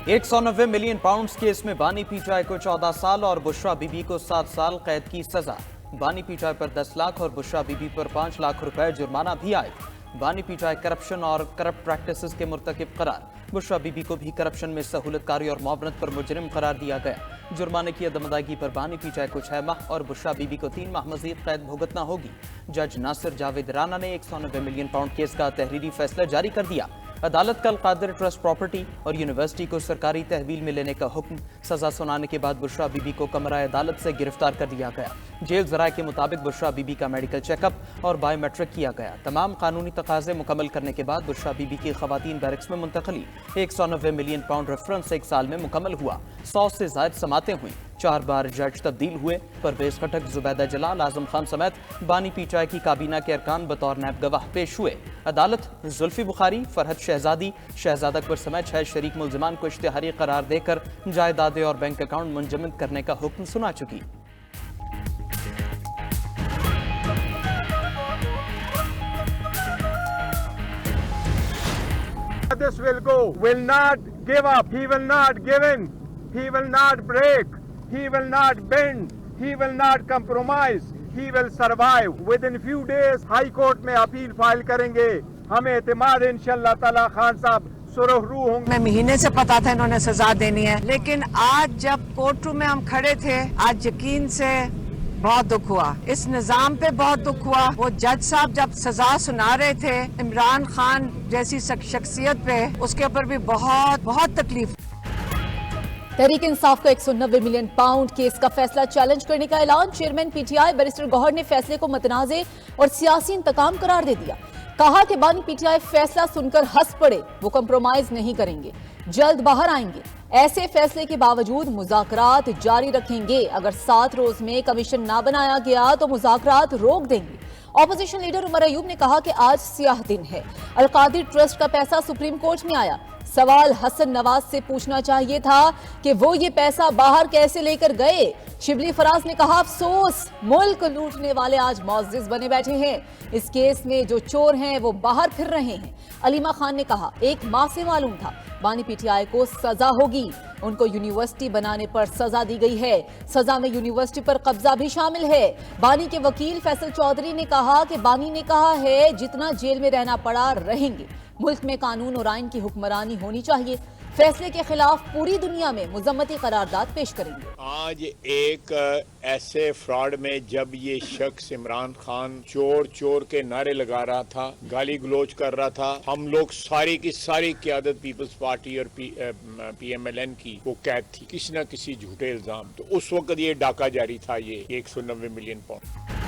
190 million pounds case में बानी PTI को 14 साल और बुशरा बीबी को 7 साल कैद की सजा। बानी पीटीआई पर 10 लाख और बुशरा बीबी पर 5 लाख रुपए जुर्माना भी आए। बानी पीटीआई करप्शन और करप्ट प्रैक्टिसेस के मुर्तकिब करार। बुशरा बीबी को भी करप्शन में सहूलतकारी और मुआवनत पर मुजरिम करार दिया गया। जुर्माने की अदम अदायगी पर बानी पीटीआई को 6 माह और बुशरा बीबी को 3 माह मजीद कैद भुगतना होगी। जज नासिर जावेद राना ने 190 मिलियन पाउंड केस का तहरीरी फैसला जारी कर दिया। अदालत का अलकादिर ट्रस्ट प्रॉपर्टी और यूनिवर्सिटी को सरकारी तहवील में लेने का हुक्म। सजा सुनाने के बाद बुशरा बीबी को कमरा अदालत से गिरफ्तार कर लिया गया। जेल जराये के मुताबिक बुशरा बीबी का मेडिकल चेकअप और बायोमेट्रिक किया गया। तमाम कानूनी तकाजे मुकम्मल करने के बाद बुशरा बीबी की खवातीन बैरक्स में मुंतकली। 190 मिलियन पाउंड रेफरेंस 1 साल में मुकम्मल हुआ। 100 से ज्यादा समातें हुई। 4 बार जज तब्दील हुए। परवेज खटक, जुबैदा जलाल, आजम खान समेत बानी पीटीआई की काबीना के अरकान बतौर नायब गवाह पेश हुए। अदालत जुल्फी बुखारी, फरहद शहजादी, शहजाद अकबर समेत 6 शरीक मुल्जिमान को इश्तिहारी करार देकर जायदादें और बैंक अकाउंट मुंजमद करने का हुक्म सुना चुकी। This will go, will not give up, he will not give in, he will not break, he will not bend, he will not compromise, he will survive. Within few days High Court में appeal file करेंगे। हमें एतमाद है इंशाअल्लाह ताला खान साहब सुरखरू होंगे। मैं महीने से पता था इन्होंने सजा देनी है, लेकिन आज जब कोर्ट रूम में हम खड़े थे, आज यकीन से बहुत दुख हुआ। इस निजाम पे बहुत दुख हुआ। वो जज साहब जब सजा सुना रहे थे इमरान खान जैसी शख्सियत पे, उसके ऊपर भी बहुत तकलीफ। तहरीक इंसाफ का 190 मिलियन पाउंड केस का फैसला चैलेंज करने का ऐलान। चेयरमैन पीटीआई बैरिस्टर गौहर ने फैसले को मुतनाज़े और सियासी इंतकाम करार दे दिया। कहा कि बानी पीटीआई फैसला सुनकर हंस पड़े, वो कंप्रोमाइज नहीं करेंगे, जल्द बाहर आएंगे। ऐसे फैसले के बावजूद मुज़ाकरात जारी रखेंगे। अगर 7 रोज में कमीशन ना बनाया गया तो मुज़ाकरात रोक देंगे। ऑपोजिशन लीडर उमर अयूब ने कहा कि आज सियाह दिन है। अलकादिर ट्रस्ट का पैसा सुप्रीम कोर्ट में आया। सवाल हसन नवाज से पूछना चाहिए था कि वो ये पैसा बाहर कैसे लेकर गए। शिबली फराज ने कहा अफसोस, मुल्क लूटने वाले आज मौजिज बने बैठे हैं। इस केस में जो चोर हैं वो बाहर फिर रहे हैं। अलीमा खान ने कहा 1 माह से मालूम था बानी पीटीआई को सजा होगी। उनको यूनिवर्सिटी बनाने पर सजा दी गई है। सजा में यूनिवर्सिटी पर कब्जा भी शामिल है। बानी के वकील फैसल चौधरी ने कहा कि बानी ने कहा है जितना जेल में रहना पड़ा रहेंगे। मुल्क में कानून और आइन की हुक्मरानी होनी चाहिए। फैसले के खिलाफ पूरी दुनिया में मुजम्मती करारदाद पेश करेंगे। आज एक ऐसे फ्रॉड में जब ये शख्स इमरान खान चोर चोर के नारे लगा रहा था, गाली गलोच कर रहा था, हम लोग सारी की सारी क़यादत पीपल्स पार्टी और PMLN की वो कैद थी किसी न किसी झूठे इल्जाम। तो उस वक्त ये डाका जारी था, ये 190 मिलियन पाउंड।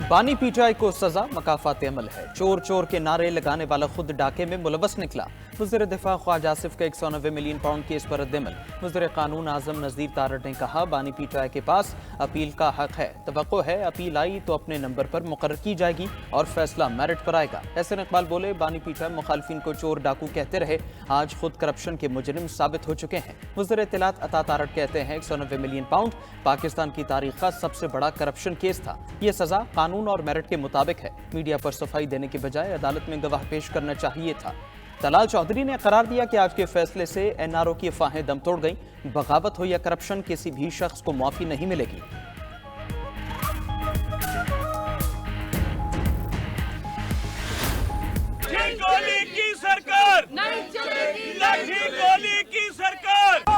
बानी पीटीआई को सजा मकाफात अमल है। चोर चोर के नारे लगाने वाला खुद डाके में मुलवस निकला। वज़ीर दिफा ख्वाजा आसिफ का 190 मिलियन पाउंड केस पर रद्द-ए-अमल। वज़ीर कानून आज़म नज़ीर तारड़ ने कहा बानी पीटीआई के पास अपील का हक है। तवक्को है अपील आई तो अपने नंबर पर मुकर्रर की जाएगी और फैसला मेरिट पर आएगा। एहसन इकबाल बोले बानी पीटीआई मुखालिफिन को चोर डाकू कहते रहे, आज खुद करप्शन के मुजरिम साबित हो चुके हैं। वज़ीर इत्तलात अता तारड़ कहते हैं 190 मिलियन पाउंड पाकिस्तान की तारीख का सबसे बड़ा करप्शन केस था। ये सजा कानून और मेरिट के मुताबिक है। मीडिया पर सफाई देने के बजाय अदालत में गवाह पेश करना चाहिए था। तलाल चौधरी ने करार दिया कि आज के फैसले से NRO की अफवाहें दम तोड़ गईं। बगावत हो या करप्शन, किसी भी शख्स को माफी नहीं मिलेगी। गोली की सरकार नहीं चलेगी, लाठी गोली की सरकार।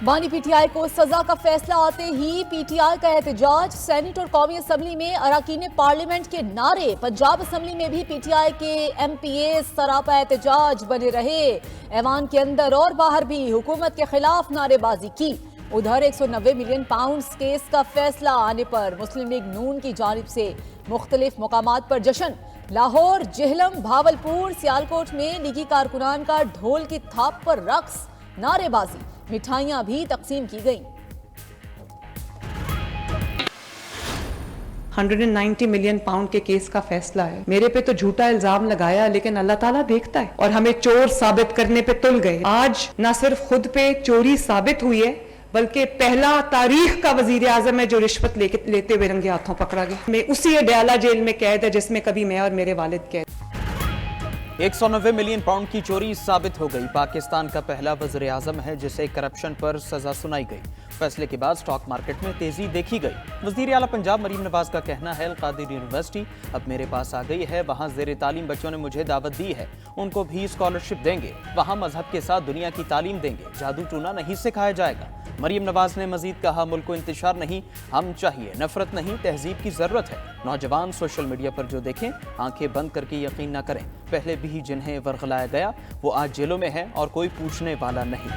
बानी पीटीआई को सजा का फैसला आते ही पीटीआई का एहतजाज। सेनेट और कौमी असम्बली में अरकान पार्लियामेंट के नारे। पंजाब असम्बली में भी पीटीआई के MPA सरापा एहतजाज बने रहे। ऐवान के अंदर और बाहर भी हुकूमत के खिलाफ नारेबाजी की। उधर 190 मिलियन पाउंड केस का फैसला आने पर मुस्लिम लीग नून की जानिब से मुख्तलिफ मुकामात पर जश्न। लाहौर, जेहलम, भावलपुर, सियालकोट में लीगी कारकुनान का ढोल की थाप पर रक्स, नारेबाजी, मिठाइयां भी तकसीम की गईं। 190 मिलियन पाउंड के केस का फैसला है। मेरे पे तो झूठा इल्जाम लगाया, लेकिन अल्लाह ताला देखता है और हमें चोर साबित करने पे तुल गए। आज न सिर्फ खुद पे चोरी साबित हुई है, बल्कि पहला तारीख का वजीर आजम है जो रिश्वत लेते हुए रंगे हाथों पकड़ा गया। मैं उसी अडयाला जेल में कैद है जिसमें कभी मैं और मेरे वालिद कैद। 190 मिलियन पाउंड की चोरी साबित हो गई। पाकिस्तान का पहला वज़ीर आज़म है जिसे करप्शन पर सजा सुनाई गई। फैसले के बाद स्टॉक मार्केट में तेजी देखी गई। वज़ीर आला पंजाब मरीम नवाज का कहना है, अल-कादिर यूनिवर्सिटी अब मेरे पास आ गई है, वहाँ ज़ेर तालीम बच्चों ने मुझे दावत दी है, उनको भी स्कॉलरशिप देंगे, वहाँ मजहब के साथ दुनिया की तालीम देंगे, जादू टूना नहीं सिखाया जाएगा। मरीम नवाज ने मजीद कहा, मुल्क को इंतशार नहीं, हम चाहिए, नफरत नहीं, तहजीब की जरूरत है। नौजवान सोशल मीडिया पर जो देखें आंखें बंद करके यकीन न करें। पहले भी जिन्हें वर्गलाया गया वो आज जेलों में है और कोई पूछने वाला नहीं।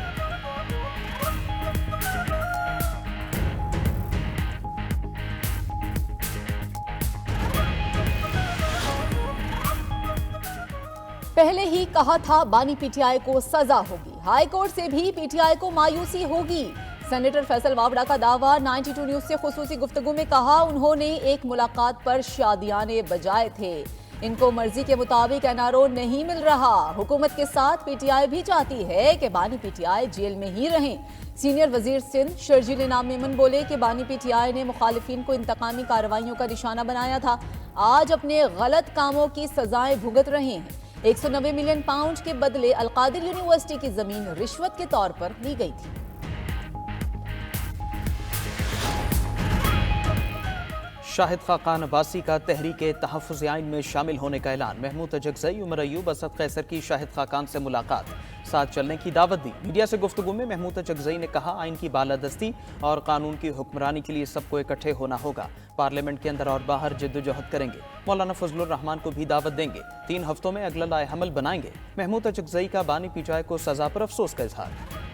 पहले ही कहा था बानी पीटीआई को सजा होगी, हाई कोर्ट से भी पीटीआई को मायूसी होगी। सेनेटर फैसल वावड़ा का दावा। 92 न्यूज से खुसूसी गुफ्तगू में कहा, उन्होंने एक मुलाकात पर शादियाने बजाए थे, इनको मर्जी के मुताबिक एनआरओ नहीं मिल रहा। हुकूमत के साथ पीटीआई भी चाहती है कि बानी पीटीआई जेल में ही रहें। सीनियर वजीर सिंध शर्जील इनाम मेमन बोले कि बानी पीटीआई ने मुखालिफिन को इंतकामी कार्रवाइयों का निशाना बनाया था, आज अपने गलत कामों की सजाएं भुगत रहे हैं। 190 मिलियन पाउंड के बदले अल-कादिर यूनिवर्सिटी की जमीन रिश्वत के तौर पर ली गई थी। शाहिद खाकान अब्बासी का तहरीके तहफ़्फ़ुज़ आइन में शामिल होने का ऐलान। महमूद अजगज़ई, उमर अयूब, असद कैसर की शाहिद खाकान से मुलाकात, साथ चलने की दावत दी। मीडिया से गुफ्तगू में महमूद अजगज़ई ने कहा, आइन की बालादस्ती और कानून की हुक्मरानी के लिए सबको इकट्ठे होना होगा। पार्लियामेंट के अंदर और बाहर जद्दोजहद करेंगे। मौलाना फजलुर रहमान को भी दावत देंगे। 3 हफ्तों में अगला लाए हमल बनाएंगे। महमूद अजगज़ई का बानी पीटीआई को सजा पर अफसोस का इजहार।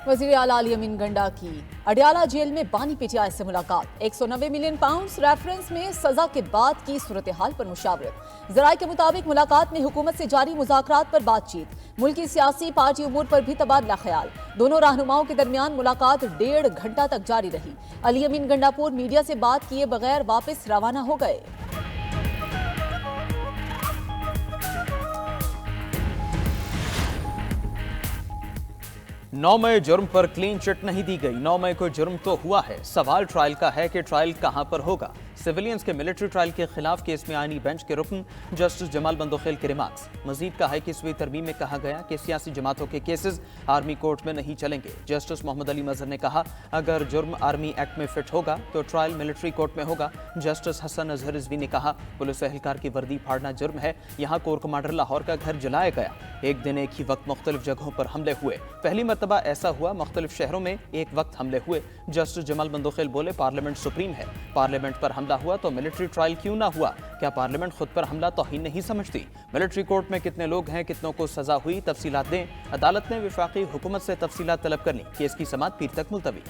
वज़ीर आला अली अमीन गंडा की अडयाला जेल में बानी पीटीआई से मुलाकात। 190 मिलियन पाउंड रेफरेंस में सजा के बाद की सूरत हाल पर मुशावरत। जराये के मुताबिक मुलाकात में हुकूमत से जारी मुज़ाकरात पर बातचीत, मुल्की सियासी पार्टी उमूर पर भी तबादला ख्याल। दोनों रहनुमाओं के दरमियान मुलाकात 1.5 घंटा तक जारी रही। अली अमीन गंडापुर मीडिया से बात किए बगैर वापस रवाना हो गए। नौ मई जुर्म पर क्लीन चिट नहीं दी गई। 9 मई को जुर्म तो हुआ है, सवाल ट्रायल का है कि ट्रायल कहां पर होगा। सिविलियंस के मिलिट्री ट्रायल के खिलाफ केस में आईनी बेंच के रुकन जस्टिस जमाल बंदोखेल के रिमार्क्स। मजीद कहा है कि 20वीं तरमीम में कहा गया कि सियासी जमातों के केसेस आर्मी कोर्ट में नहीं चलेंगे। जस्टिस मोहम्मद अली मजहर ने कहा, अगर जुर्म आर्मी एक्ट में फिट होगा तो ट्रायल मिलिट्री कोर्ट में होगा। जस्टिस हसन अजहर रिजवी ने कहा, पुलिस एहलकार की वर्दी फाड़ना जुर्म है। यहाँ कोर कमांडर लाहौर का घर जलाया गया। एक दिन एक ही वक्त मुख्तलिफ जगहों पर हमले हुए। पहली मरतबा ऐसा हुआ, मुख्तलिफ शहरों में एक वक्त हमले हुए। जस्टिस जमाल बंदोखेल बोले, पार्लियामेंट सुप्रीम है, पार्लियामेंट पर हमला हुआ तो मिलिट्री ट्रायल क्यों ना हुआ? क्या पार्लियामेंट खुद पर हमला तौहीन नहीं समझती? मिलिट्री कोर्ट में कितने लोग हैं, कितनों को सजा हुई, तफसीलात दें। अदालत ने वफाकी हुकूमत से तफसीलात तलब कर ली। केस की समाअत पीर तक मुलतवी।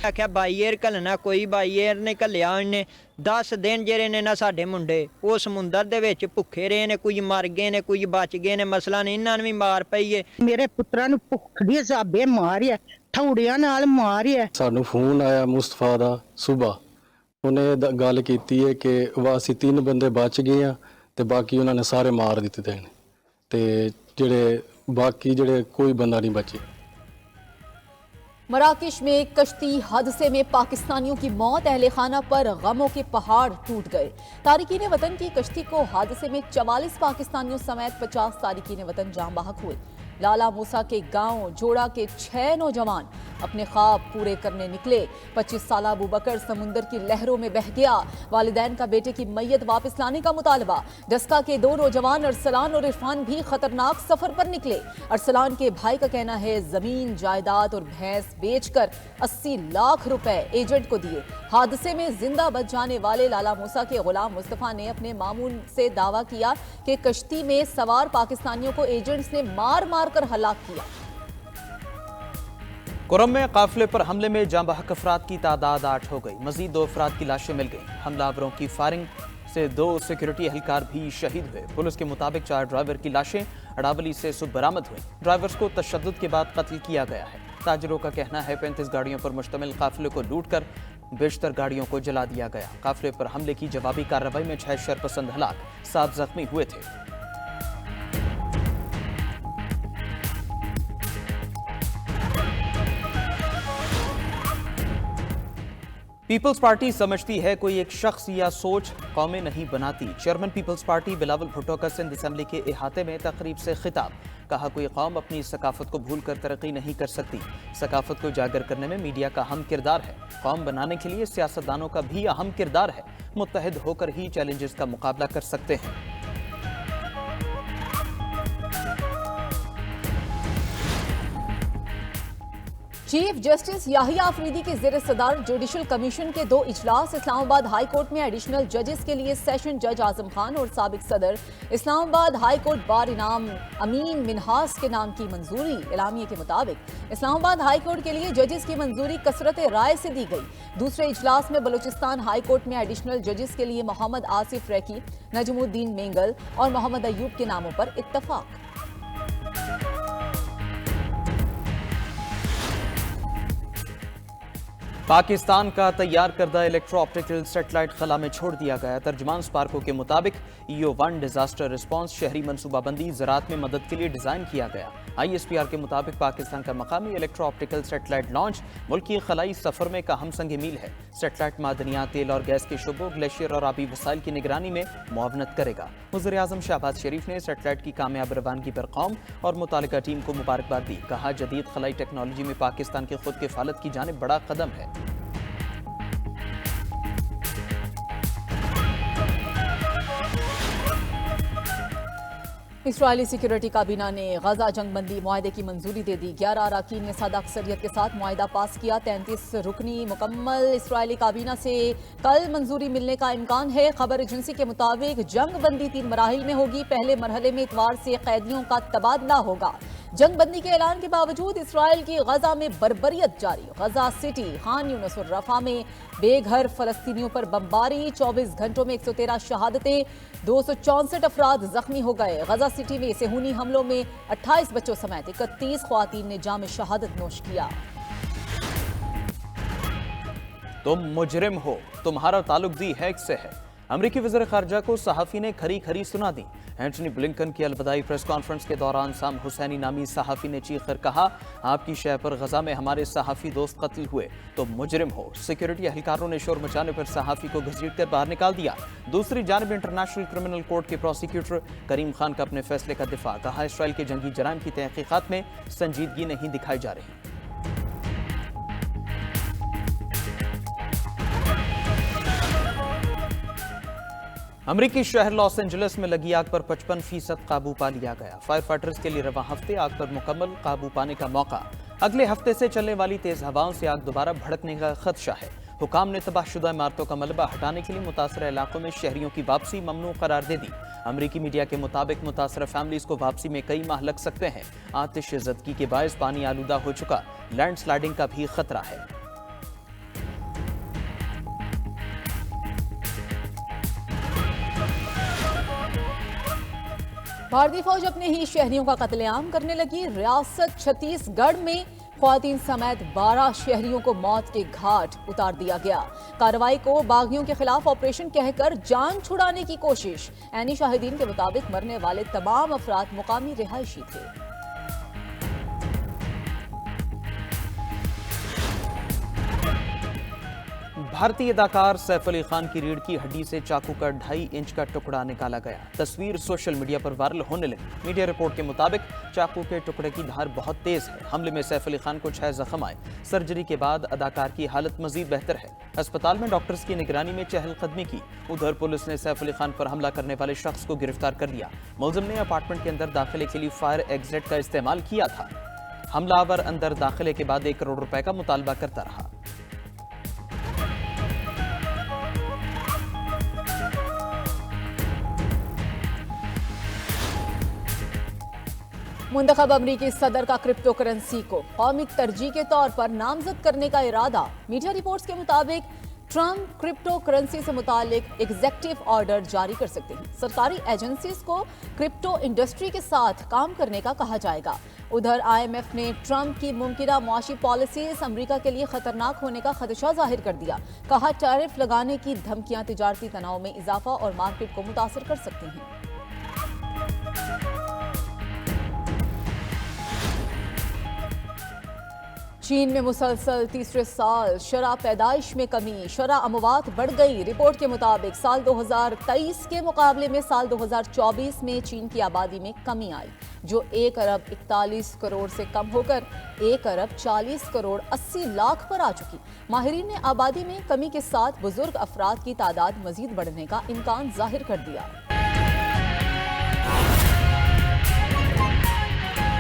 आख्या बाईएर घलना, कोई बाईएर ने घलिया। उन्हें 10 दिन जेरे ने ना साडे मुंडे वो समुंदर दे विच भुखे रहे ने, कोई मर गए ने, कोई बच गए ने। मसला नहीं, इन्हां नूं भी मार पई है। मेरे पुत्रा नूं भुख दी साबे मारिया, ठौड़ियां नाल मारिया। सानू फोन आया मुस्तफा दा सुबह, उन्हें गल कीती है कि वासी 3 बंदे बच गए हैं ते बाकी उन्होंने सारे मार दिते ने, ते जेड़े बाकी जेड़े कोई बंदा नहीं बचे। मराकश में कश्ती हादसे में पाकिस्तानियों की मौत, अहले खाना पर गमों के पहाड़ टूट गए। तारिकीन वतन की कश्ती को हादसे में 44 पाकिस्तानियों समेत 50 तारिकीन वतन जाम बहक हुए। लाला मूसा के गांव जोड़ा के 6 नौजवान अपने ख्वाब पूरे करने निकले। 25 साल अबू बकर समुंदर की लहरों में बह गया। वालिदैन का बेटे की मैयत वापस लाने का मुतालबा। डस्का के 2 नौजवान अरसलान और इरफान भी खतरनाक सफर पर निकले। अरसलान के भाई का कहना है, जमीन जायदाद और भैंस बेचकर 80 लाख रुपए एजेंट को दिए। हादसे में जिंदा बच जाने वाले लाला मूसा के गुलाम मुस्तफा ने अपने मामून से दावा किया कि कश्ती में सवार पाकिस्तानियों को एजेंट्स ने मार मार कर हलाक किया। कुरम में काफिले पर हमले में जाँ बहक अफराद की तादाद 8 हो गई। मजीद 2 अफराद की लाशें मिल गईं। हमलावरों की फायरिंग से 2 सिक्योरिटी एहलकार भी शहीद हुए। पुलिस के मुताबिक 4 ड्राइवर की लाशें अड़ावली से सुबह बरामद हुई। ड्राइवर्स को तशद्दुद के बाद कत्ल किया गया है। ताजिरों का कहना है 35 गाड़ियों पर मुश्तमिल काफिले को लूट कर बेशतर गाड़ियों को जला दिया गया। काफिले पर हमले की जवाबी कार्रवाई में 6 शरपसंद हलाक, 7 जख्मी हुए थे। पीपल्स पार्टी समझती है कोई एक शख्स या सोच कौमें नहीं बनाती। चेयरमैन पीपल्स पार्टी बिलावल भुट्टो का सिंध असम्बली के इहाते में तकरीब से खिताब। कहा कोई कौम अपनी सकाफत को भूल कर तरक्की नहीं कर सकती। सकाफत को उजागर करने में मीडिया का अहम किरदार है। कौम बनाने के लिए सियासतदानों का भी अहम किरदार है। मुत्तहिद होकर ही चैलेंजेस का मुकाबला कर सकते हैं। चीफ जस्टिस याहिया अफरीदी की ज़ेर सदारत जुडिशल कमीशन के 2 इजलास। इस्लामाबाद हाई कोर्ट में एडिशनल जजेस के लिए सेशन जज आजम खान और साबिक सदर इस्लामाबाद हाई कोर्ट बार इनाम अमीन मिनहास के नाम की मंजूरी। एलामिये के मुताबिक इस्लामाबाद हाई कोर्ट के लिए जजेस की मंजूरी कसरत राय से दी गई। दूसरे इजलास में बलूचिस्तान हाई कोर्ट में एडिशनल जजेस के लिए मोहम्मद आसिफ रैकी, नजमुद्दीन मेंगल और मोहम्मद अयूब के नामों पर इत्तफाक। पाकिस्तान का तैयार करदा इलेक्ट्रो ऑप्टिकल सेटेलाइट खला में छोड़ दिया गया। तर्जमान स्पार्को के मुताबिक EO-1 डिजास्टर रिस्पांस शहरी मनसूबाबंदी ज़राअत में मदद के लिए डिज़ाइन किया गया। ISPR के मुताबिक पाकिस्तान का मकामी इलेक्ट्रो ऑप्टिकल सेटेलाइट लॉन्च मुल्की खलाई सफ़र में का अहम संग मील है। सेटेलाइट मादनियात, तेल और गैस के शुबों, ग्लेशियर और आबी वसाइल की निगरानी में मुआवनत करेगा। वज़ीर-ए-आज़म शहबाज शरीफ ने सेटेलाइट की कामयाब रवानगी पर कौम और मुतालिका टीम को मुबारकबाद दी। कहा जदीद खलाई टेक्नोलॉजी में पाकिस्तान की खुद किफालत की जानिब बड़ा कदम है। इसराइली सिक्योरिटी काबीना ने गजा जंगबंदी मुआहदे की मंजूरी दे दी। 11 अरकान ने सादा अक्सरियत के साथ मुआहदा पास किया। 33 रुकनी मुकम्मल इसराइली काबीना से कल मंजूरी मिलने का इम्कान है। खबर एजेंसी के मुताबिक जंगबंदी 3 मराहिल में होगी। पहले मरहले में इतवार से कैदियों का तबादला होगा। जंगबंदी के ऐलान के बावजूद इसराइल की गजा में बर्बरियत जारी। गजा सिटी, खान यूनिस और रफा में बेघर फलस्तीनियों पर बमबारी। 24 घंटों में 113 शहादतें, 264 अफराद जख्मी हो गए। गजा सिटी में सेहूनी हमलों में 28 बच्चों समेत 31 ख्वातीन ने जाम शहादत नोश किया। तुम मुजरिम हो, तुम्हारा ताल्लुक दी हैक से है। अमरीकी वज़ीर ख़ारजा को सहाफ़ी ने खरी खरी सुना दी। एंटनी ब्लिंकन की अलविदाई प्रेस कॉन्फ्रेंस के दौरान साम हुसैनी नामी सहाफ़ी ने चीख कर कहा, आपकी शय पर गजा में हमारे सहाफ़ी दोस्त कत्ल हुए तो मुजरिम हो। सिक्योरिटी एहलकारों ने शोर मचाने पर सहाफ़ी को घसीट कर बाहर निकाल दिया। दूसरी जानब इंटरनेशनल क्रिमिनल कोर्ट के प्रोसिक्यूटर करीम खान का अपने फैसले का दिफा। कहा इसराइल के जंगी जराइम की तहकीकात में संजीदगी नहीं दिखाई जा रही। अमरीकी शहर लॉस एंजलिस में लगी आग पर 55% काबू पा लिया गया। फायर फाइटर्स के लिए रवा हफ्ते आग पर मुकम्मल काबू पाने का मौका। अगले हफ्ते से चलने वाली तेज हवाओं से आग दोबारा भड़कने का खदशा है। हुकाम ने तबाहशुदा इमारतों का मलबा हटाने के लिए मुतासरा इलाकों में शहरियों की वापसी ममनू करार दे दी। अमरीकी मीडिया के मुताबिक मुतासरा फैमिलीज को वापसी में कई माह लग सकते हैं। आतिश ज़दगी के बायस पानी आलूदा हो चुका, लैंडस्लाइडिंग का भी खतरा है। भारतीय फौज अपने ही शहरियों का कत्लेआम करने लगी। रियासत छत्तीसगढ़ में ख्वातीन समेत 12 शहरियों को मौत के घाट उतार दिया गया। कार्रवाई को बागियों के खिलाफ ऑपरेशन कहकर जान छुड़ाने की कोशिश। ऐनी शाहिदीन के मुताबिक मरने वाले तमाम अफराद मुकामी रिहायशी थे। भारतीय अदाकार सैफ अली खान की रीढ़ की हड्डी से चाकू का 2.5 इंच का टुकड़ा निकाला गया। तस्वीर सोशल मीडिया पर वायरल होने लगी। मीडिया रिपोर्ट के मुताबिक चाकू के टुकड़े की धार बहुत तेज है। हमले में सैफ अली खान को 6 जख्म आए। सर्जरी के बाद अदाकार की हालत मजीद बेहतर है। अस्पताल में डॉक्टर्स की निगरानी में चहलकदमी की। उधर पुलिस ने सैफ अली खान पर हमला करने वाले शख्स को गिरफ्तार कर लिया। मुलजिम ने अपार्टमेंट के अंदर दाखिले के लिए फायर एग्जिट का इस्तेमाल किया था। हमलावर अंदर दाखिले के बाद 1 करोड़ रुपए का मुतालबा करता रहा। मुंतखब अमरीकी सदर का क्रिप्टो करेंसी को कौमी तरजीह के तौर पर नामजद करने का इरादा। मीडिया रिपोर्ट्स के मुताबिक ट्रंप क्रिप्टो करेंसी से मुतालिक एग्जेक्टिव ऑर्डर जारी कर सकते हैं। सरकारी एजेंसीज को क्रिप्टो इंडस्ट्री के साथ काम करने का कहा जाएगा। उधर IMF ने ट्रंप की मुमकिना मुआशी पॉलिसीज अमेरिका के लिए खतरनाक होने का खदशा जाहिर कर दिया। कहा टैरिफ लगाने की धमकियां तिजारती तनाव में इजाफा और मार्केट को मुतासर कर सकती हैं। चीन में मुसलसल तीसरे साल शरह पैदाइश में कमी, शरह अमवात बढ़ गई। रिपोर्ट के मुताबिक साल 2023 के मुकाबले में साल 2024 में चीन की आबादी में कमी आई, जो 1 अरब 41 करोड़ से कम होकर 1 अरब 40 करोड़ 80 लाख पर आ चुकी। माहिरीन ने आबादी में कमी के साथ बुजुर्ग अफराद की तादाद मजीद बढ़ने का इम्कान जाहिर कर दिया।